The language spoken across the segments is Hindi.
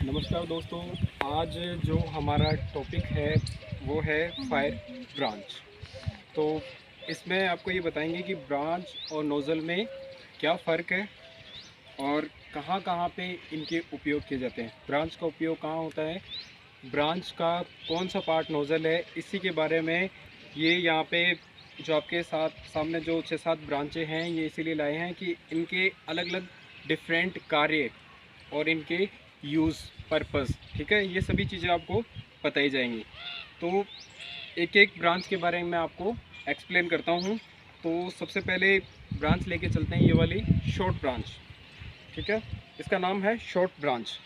नमस्कार दोस्तों। आज जो हमारा टॉपिक है वो है फायर ब्रांच। तो इसमें आपको ये बताएंगे कि ब्रांच और नोज़ल में क्या फ़र्क है और कहाँ कहाँ पे इनके उपयोग किए जाते हैं। ब्रांच का उपयोग कहाँ होता है, ब्रांच का कौन सा पार्ट नोज़ल है, इसी के बारे में ये यहाँ पे जो आपके साथ सामने जो 6-7 ब्रांचें हैं ये इसीलिए लाए हैं कि इनके अलग अलग डिफरेंट कार्य और इनके यूज़ पर्पस, ठीक है, ये सभी चीज़ें आपको बताई जाएंगी। तो एक एक ब्रांच के बारे में मैं आपको एक्सप्लेन करता हूँ। तो सबसे पहले ब्रांच लेके चलते हैं, ये वाली शॉर्ट ब्रांच, ठीक है, इसका नाम है शॉर्ट ब्रांच।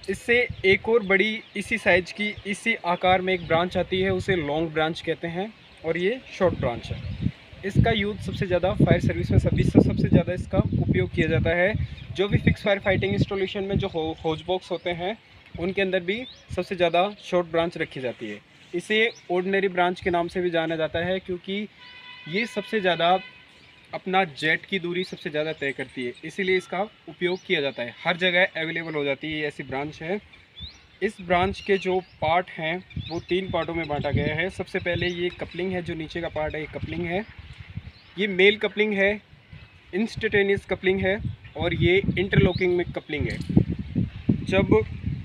इससे एक और बड़ी इसी साइज की इसी आकार में एक ब्रांच आती है, उसे लॉन्ग ब्रांच कहते हैं, और ये शॉर्ट ब्रांच है। इसका यूज़ सबसे ज़्यादा फायर सर्विस में सबसे ज़्यादा इसका उपयोग किया जाता है। जो भी फिक्स फायर फाइटिंग इंस्टॉलेशन में जो होज बॉक्स होते हैं उनके अंदर भी सबसे ज़्यादा शॉर्ट ब्रांच रखी जाती है। इसे ऑर्डिनरी ब्रांच के नाम से भी जाना जाता है क्योंकि ये सबसे ज़्यादा अपना जेट की दूरी सबसे ज़्यादा तय करती है, इसीलिए इसका उपयोग किया जाता है। हर जगह अवेलेबल हो जाती है, ये ऐसी ब्रांच है। इस ब्रांच के जो पार्ट हैं वो 3 पार्टों में बांटा गया है। सबसे पहले ये कपलिंग है, जो नीचे का पार्ट है ये कपलिंग है, ये मेल कपलिंग है, इंस्टेंटेनियस कपलिंग है, और ये इंटरलॉकिंग में कपलिंग है। जब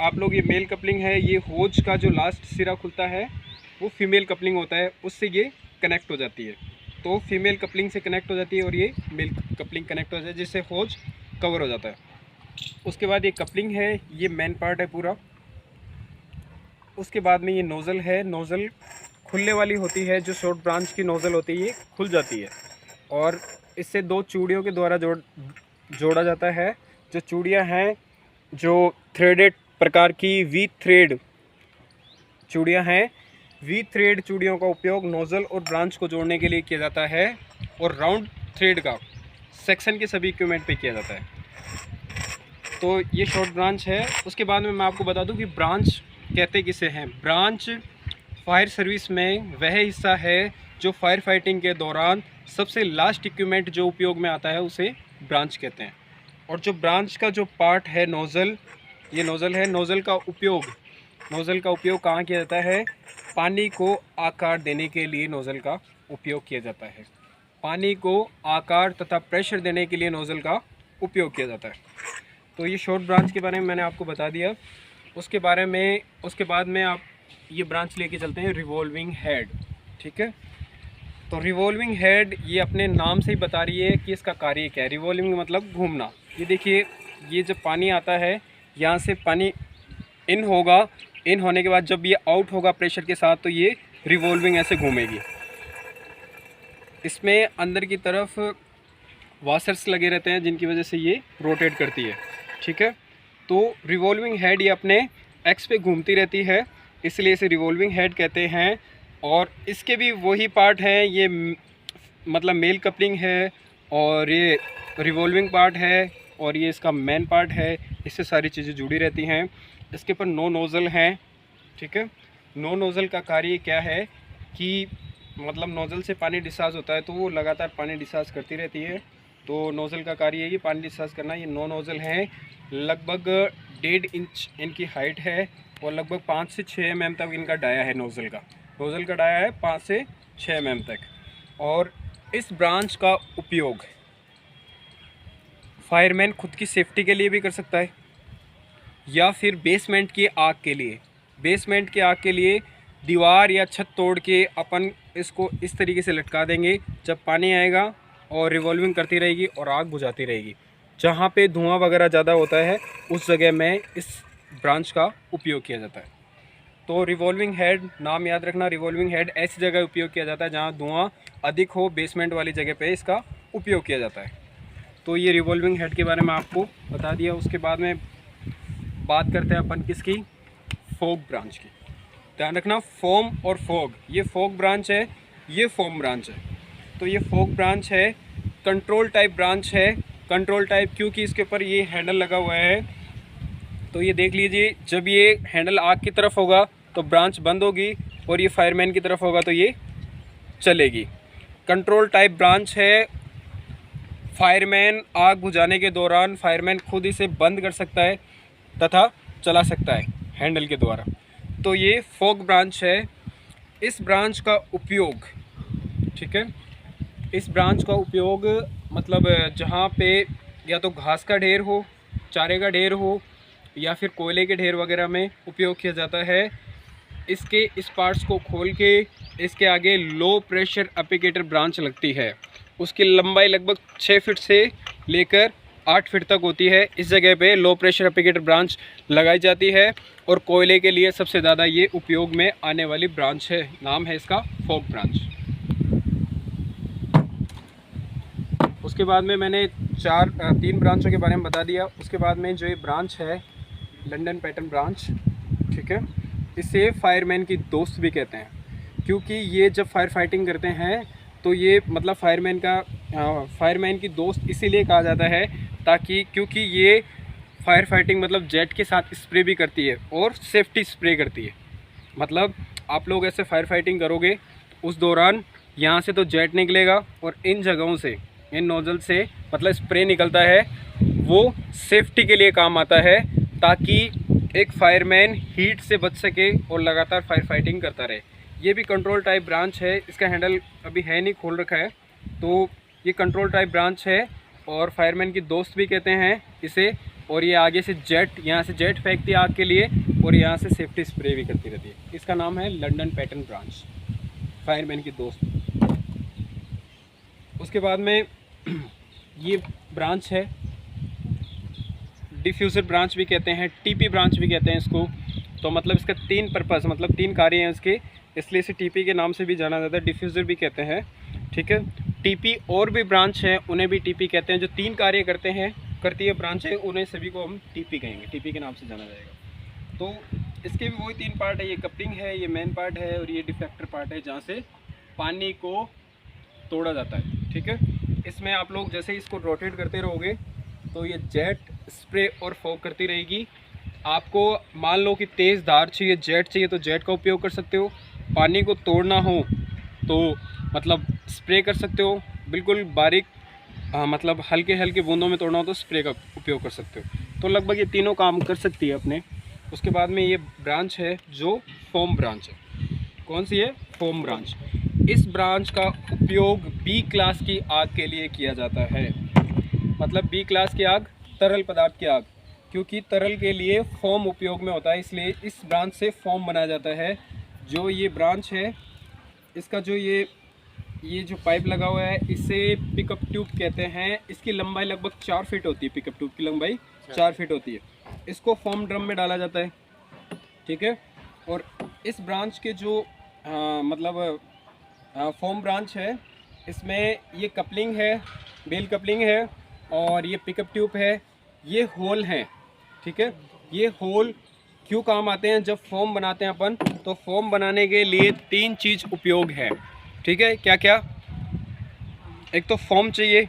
आप लोग ये मेल कपलिंग है, ये होज का जो लास्ट सिरा खुलता है वो फीमेल कपलिंग होता है, उससे ये कनेक्ट हो जाती है। तो फीमेल कपलिंग से कनेक्ट हो जाती है और ये मेल कपलिंग कनेक्ट हो जाती है, जिससे होज कवर हो जाता है। उसके बाद ये कपलिंग है, ये मेन पार्ट है पूरा। उसके बाद में ये नोज़ल है, नोज़ल खुलने वाली होती है, जो शॉर्ट ब्रांच की नोज़ल होती है ये खुल जाती है और इससे 2 चूड़ियों के द्वारा जोड़ा जाता है। जो चूड़ियाँ हैं, जो थ्रेडेड प्रकार की वी थ्रेड चूड़ियाँ हैं, वी थ्रेड चूड़ियों का उपयोग नोज़ल और ब्रांच को जोड़ने के लिए किया जाता है, और राउंड थ्रेड का सेक्शन के सभी इक्विपमेंट पे किया जाता है। तो ये शॉर्ट ब्रांच है। उसके बाद में मैं आपको बता दूं कि ब्रांच कहते किसे हैं। ब्रांच फायर सर्विस में वह हिस्सा है जो फायर फाइटिंग के दौरान सबसे लास्ट इक्विपमेंट जो उपयोग में आता है उसे ब्रांच कहते हैं। और जो ब्रांच का जो पार्ट है नोज़ल, ये नोज़ल है। नोज़ल का उपयोग कहाँ किया जाता है, पानी को आकार देने के लिए नोज़ल का उपयोग किया जाता है। पानी को आकार तथा प्रेशर देने के लिए नोज़ल का उपयोग किया जाता है। तो ये शॉर्ट ब्रांच के बारे में मैंने आपको बता दिया। उसके बाद में आप ये ब्रांच लेके चलते हैं रिवॉल्विंग हेड, ठीक है। तो रिवॉल्विंग हेड ये अपने नाम से ही बता रही है कि इसका कार्य क्या है। रिवॉल्विंग मतलब घूमना। ये देखिए, ये जब पानी आता है यहाँ से पानी इन होगा, इन होने के बाद जब ये आउट होगा प्रेशर के साथ तो ये रिवॉल्विंग ऐसे घूमेगी। इसमें अंदर की तरफ वाशर्स लगे रहते हैं जिनकी वजह से ये रोटेट करती है, ठीक है। तो रिवॉल्विंग हेड ये अपने एक्स पे घूमती रहती है, इसलिए इसे रिवॉल्विंग हेड कहते हैं। और इसके भी वही पार्ट हैं, ये मतलब मेल कपलिंग है, और ये रिवॉल्विंग पार्ट है, और ये इसका मेन पार्ट है। इससे सारी चीज़ें जुड़ी रहती हैं। इसके ऊपर 9 नोज़ल हैं, ठीक है। 9 नोज़ल का कार्य क्या है कि मतलब नोज़ल से पानी डिस्चार्ज होता है तो वो लगातार पानी डिस्चार्ज करती रहती है। तो नोज़ल का कार्य है ये पानी डिस्चार्ज करना। ये 9 नोज़ल हैं, लगभग 1.5 इंच इनकी हाइट है, और लगभग 5 से 6 mm तक इनका डाया है। नोज़ल का डाया है 5 से 6 mm तक। और इस ब्रांच का उपयोग फायरमैन खुद की सेफ्टी के लिए भी कर सकता है, या फिर बेसमेंट की आग के लिए दीवार या छत तोड़ के अपन इसको इस तरीके से लटका देंगे। जब पानी आएगा और रिवॉल्विंग करती रहेगी और आग बुझाती रहेगी, जहाँ पे धुआं वगैरह ज़्यादा होता है उस जगह में इस ब्रांच का उपयोग किया जाता है। तो रिवॉल्विंग हेड नाम याद रखना, रिवॉल्विंग हेड ऐसी जगह उपयोग किया जाता है जहाँ धुआं अधिक हो, बेसमेंट वाली जगह पे इसका उपयोग किया जाता है। तो ये रिवॉल्विंग हेड के बारे में आपको बता दिया। उसके बाद में बात करते हैं अपन किसकी, फॉग ब्रांच की। ध्यान रखना, फोम और फॉग, ये फॉग ब्रांच है, ये फोम ब्रांच है। तो ये फॉग ब्रांच है, कंट्रोल टाइप ब्रांच है। कंट्रोल टाइप क्योंकि इसके ऊपर ये हैंडल लगा हुआ है। तो ये देख लीजिए, जब ये हैंडल आग की तरफ होगा तो ब्रांच बंद होगी, और ये फायरमैन की तरफ होगा तो ये चलेगी। कंट्रोल टाइप ब्रांच है। फायरमैन आग बुझाने के दौरान फायरमैन खुद इसे बंद कर सकता है तथा चला सकता है हैंडल के द्वारा। तो ये फोक ब्रांच है। इस ब्रांच का उपयोग, ठीक है, इस ब्रांच का उपयोग मतलब जहाँ पे या तो घास का ढेर हो, चारे का ढेर हो, या फिर कोयले के ढेर वगैरह में उपयोग किया जाता है। इसके इस पार्ट्स को खोल के इसके आगे लो प्रेशर एप्लीकेटर ब्रांच लगती है। उसकी लंबाई लगभग 6 फीट से लेकर 8 फीट तक होती है। इस जगह पे लो प्रेशर एप्लीकेटर ब्रांच लगाई जाती है और कोयले के लिए सबसे ज़्यादा ये उपयोग में आने वाली ब्रांच है। नाम है इसका फोक ब्रांच। उसके बाद में मैंने 3 ब्रांचों के बारे में बता दिया। उसके बाद में जो ये ब्रांच है लंदन पैटर्न ब्रांच, ठीक है, इसे फायरमैन की दोस्त भी कहते हैं, क्योंकि ये जब फायर फाइटिंग करते हैं तो ये मतलब फायरमैन की दोस्त इसीलिए कहा जाता है ताकि क्योंकि ये फायर फाइटिंग मतलब जेट के साथ स्प्रे भी करती है और सेफ्टी स्प्रे करती है। मतलब आप लोग ऐसे फायर फाइटिंग करोगे उस दौरान यहाँ से तो जेट निकलेगा और इन जगहों से, इन नोजल से मतलब स्प्रे निकलता है, वो सेफ्टी के लिए काम आता है ताकि एक फायरमैन हीट से बच सके और लगातार फायर फाइटिंग करता रहे। ये भी कंट्रोल टाइप ब्रांच है। इसका हैंडल अभी है नहीं, खोल रखा है, तो ये कंट्रोल टाइप ब्रांच है और फायरमैन की दोस्त भी कहते हैं इसे। और ये आगे से जेट, यहाँ से जेट फेंकती है आग के लिए और यहाँ से सेफ्टी स्प्रे भी करती रहती है। इसका नाम है लंदन पैटर्न ब्रांच, फायरमैन की दोस्त। उसके बाद में ये ब्रांच है डिफ्यूज़र ब्रांच भी कहते हैं, टीपी ब्रांच भी कहते हैं इसको। तो मतलब इसका 3 पर्पज़, मतलब 3 कार्य हैं इसके, इसलिए इसे टीपी के नाम से भी जाना जाता है। डिफ्यूज़र भी कहते हैं, ठीक है। टीपी और भी ब्रांच है, उन्हें भी टीपी कहते हैं। जो 3 कार्य करती है ब्रांच है, उन्हें सभी को हम टीपी कहेंगे, टीपी के नाम से जाना जाएगा। तो इसके भी वही 3 पार्ट है, ये कपलिंग है, ये मेन पार्ट है और ये डिफेक्टर पार्ट है जहाँ से पानी को तोड़ा जाता है, ठीक है। इसमें आप लोग जैसे ही इसको रोटेट करते रहोगे तो ये जेट स्प्रे और फॉग करती रहेगी। आपको मान लो कि तेज़ धार चाहिए, जेट चाहिए, तो जेट का उपयोग कर सकते हो। पानी को तोड़ना हो तो मतलब स्प्रे कर सकते हो, बिल्कुल बारीक मतलब हल्के हल्के बूंदों में तोड़ना हो तो स्प्रे का उपयोग कर सकते हो। तो लगभग ये तीनों काम कर सकती है अपने। उसके बाद में ये ब्रांच है जो फोम ब्रांच है। कौन सी है? Foam branch. इस ब्रांच का उपयोग बी क्लास की आग के लिए किया जाता है। मतलब बी क्लास की आग, तरल पदार्थ की आग, क्योंकि तरल के लिए फोम उपयोग में होता है, इसलिए इस ब्रांच से फोम बनाया जाता है। जो ये ब्रांच है, इसका जो ये जो पाइप लगा हुआ है इसे पिकअप ट्यूब कहते हैं। इसकी लंबाई लगभग 4 फीट होती है, पिकअप ट्यूब की लंबाई 4 फीट होती है। इसको फोम ड्रम में डाला जाता है, ठीक है। और इस ब्रांच के जो फोम ब्रांच है, इसमें ये कपलिंग है, बेल कपलिंग है और ये पिकअप ट्यूब है, ये होल हैं, ठीक है। ये होल क्यों काम आते हैं? जब फोम बनाते हैं अपन, तो फोम बनाने के लिए 3 चीज़ उपयोग है, ठीक है। क्या क्या? एक तो फोम चाहिए,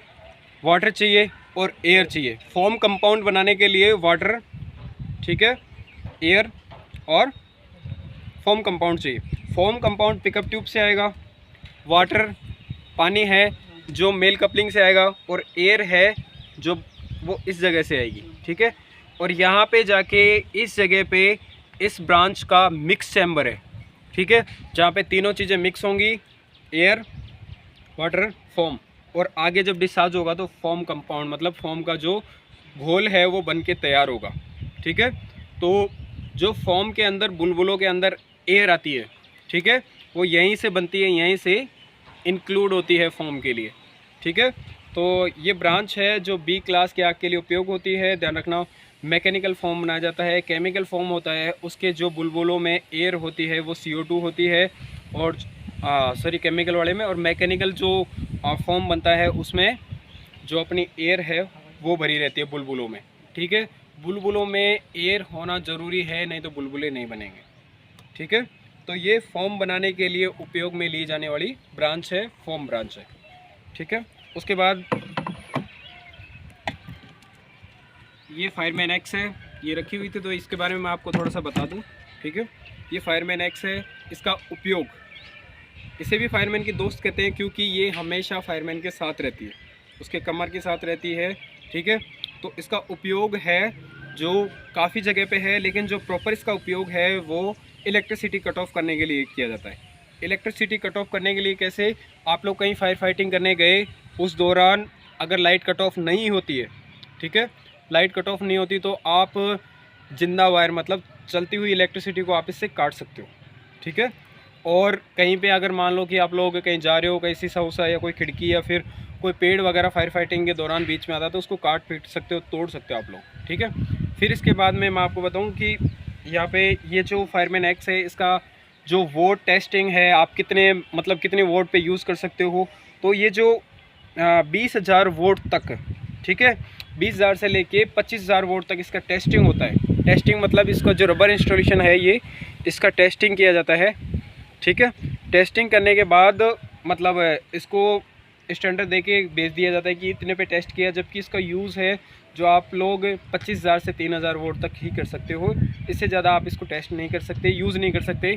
वाटर चाहिए और एयर चाहिए। फोम कंपाउंड बनाने के लिए वाटर, ठीक है, एयर और फोम कंपाउंड चाहिए। फोम कंपाउंड पिकअप ट्यूब से आएगा, वाटर पानी है जो मेल कपलिंग से आएगा और एयर है जो वो इस जगह से आएगी, ठीक है। और यहाँ पे जाके इस जगह पे इस ब्रांच का मिक्स चैम्बर है, ठीक है, जहाँ पे तीनों चीज़ें मिक्स होंगी, एयर, वाटर, फोम। और आगे जब डिस्चार्ज होगा तो फोम कंपाउंड मतलब फोम का जो घोल है वो बन के तैयार होगा, ठीक है। तो जो फोम के अंदर, बुलबुलों के अंदर एयर आती है, ठीक है, वो यहीं से बनती है, यहीं से इंक्लूड होती है फोम के लिए, ठीक है। तो ये ब्रांच है जो बी क्लास के आग के लिए उपयोग होती है। ध्यान रखना, मैकेनिकल फोम बनाया जाता है, केमिकल फोम होता है, उसके जो बुलबुलों में एयर होती है वो CO2 होती है, और केमिकल वाले में, और मैकेनिकल जो फोम बनता है उसमें जो अपनी एयर है वो भरी रहती है बुलबुलों में, ठीक है। बुलबुलों में एयर होना ज़रूरी है, नहीं तो बुलबुले नहीं बनेंगे, ठीक है। तो ये फोम बनाने के लिए उपयोग में ली जाने वाली ब्रांच है, फोम ब्रांच है, ठीक है। उसके बाद ये फायरमैन एक्स है, ये रखी हुई थी तो इसके बारे में मैं आपको थोड़ा सा बता दूं, ठीक है। ये फायरमैन एक्स है। इसका उपयोग, इसे भी फायरमैन की दोस्त कहते हैं क्योंकि ये हमेशा फायरमैन के साथ रहती है, उसके कमर के साथ रहती है, ठीक है। तो इसका उपयोग है जो काफ़ी जगह पे है, लेकिन जो प्रॉपर इसका उपयोग है वो इलेक्ट्रिसिटी कट ऑफ करने के लिए किया जाता है। इलेक्ट्रिसिटी कट ऑफ करने के लिए कैसे, आप लोग कहीं फायर फाइटिंग करने गए, उस दौरान अगर लाइट कट ऑफ नहीं होती है, ठीक है, लाइट कट ऑफ नहीं होती तो आप जिंदा वायर मतलब चलती हुई इलेक्ट्रिसिटी को आप इससे काट सकते हो, ठीक है। और कहीं पे अगर मान लो कि आप लोग कहीं जा रहे हो, कहीं शीशा उसा या कोई खिड़की या फिर कोई पेड़ वगैरह फायर फाइटिंग के दौरान बीच में आता है तो उसको काट पीट सकते हो, तोड़ सकते हो आप लोग, ठीक है। फिर इसके बाद में मैं आपको बताऊं कि यहाँ पे ये जो फायरमैन एक्स है, इसका जो वोट टेस्टिंग है, आप कितने मतलब कितने वोट पे यूज़ कर सकते हो। तो ये जो 20,000 वोट तक, ठीक है, 20,000 से लेके 25,000 वोट तक इसका टेस्टिंग होता है। टेस्टिंग मतलब इसका जो रबर इंस्टॉलेशन है ये, इसका टेस्टिंग किया जाता है, ठीक है। टेस्टिंग करने के बाद मतलब इसको स्टैंडर्ड देके भेज दिया जाता है कि इतने पे टेस्ट किया, जबकि इसका यूज़ है जो आप लोग 25,000 से 3,000 वोट तक ही कर सकते हो। इससे ज़्यादा आप इसको टेस्ट नहीं कर सकते, यूज़ नहीं कर सकते।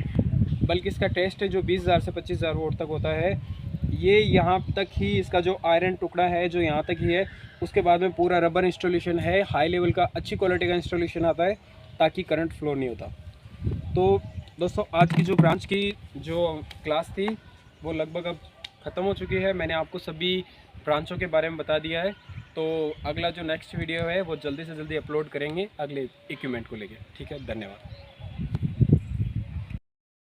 बल्कि इसका टेस्ट जो 20,000 से 25,000 वोट तक होता है, ये यहाँ तक ही इसका जो आयरन टुकड़ा है जो यहाँ तक ही है। उसके बाद में पूरा रबर इंस्टॉलेशन है, हाई लेवल का अच्छी क्वालिटी का इंस्टॉलेशन आता है ताकि करंट फ्लो नहीं होता। तो दोस्तों, आज की जो ब्रांच की जो क्लास थी वो लगभग अब ख़त्म हो चुकी है। मैंने आपको सभी ब्रांचों के बारे में बता दिया है। तो अगला जो नेक्स्ट वीडियो है वो जल्दी से जल्दी अपलोड करेंगे अगले इक्विपमेंट को लेके, ठीक है। धन्यवाद।